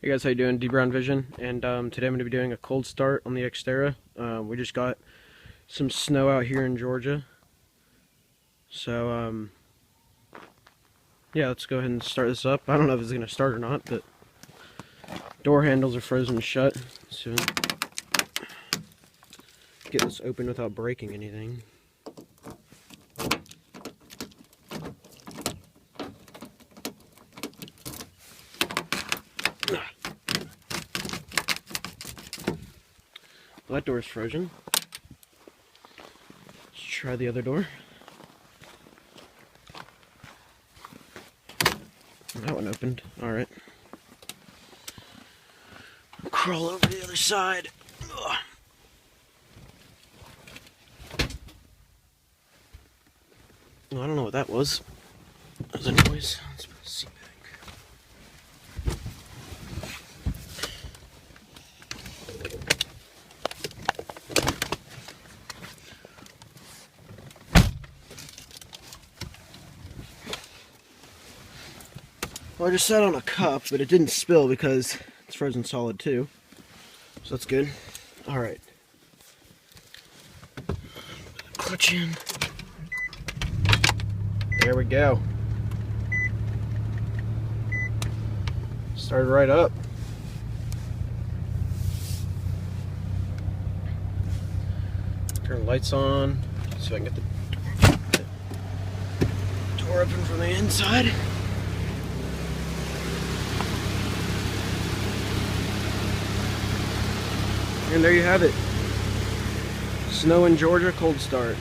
Hey guys, how you doing? D Brown Vision, and today I'm going to be doing a cold start on the Xterra. We just got some snow out here in Georgia, so yeah, let's go ahead and start this up. I don't know if it's going to start or not, but door handles are frozen shut, so get this open without breaking anything. Well, that door is frozen. Let's try the other door. That one opened. Alright. Crawl over to the other side. Ugh. Well, I don't know what that was. That was a noise. Let's put the seat back. Well, I just sat on a cup, but it didn't spill because it's frozen solid too. So that's good. Alright. Clutch in. There we go. Started right up. Turn the lights on so I can get the door open from the inside. And there you have it. Snow in Georgia, cold start.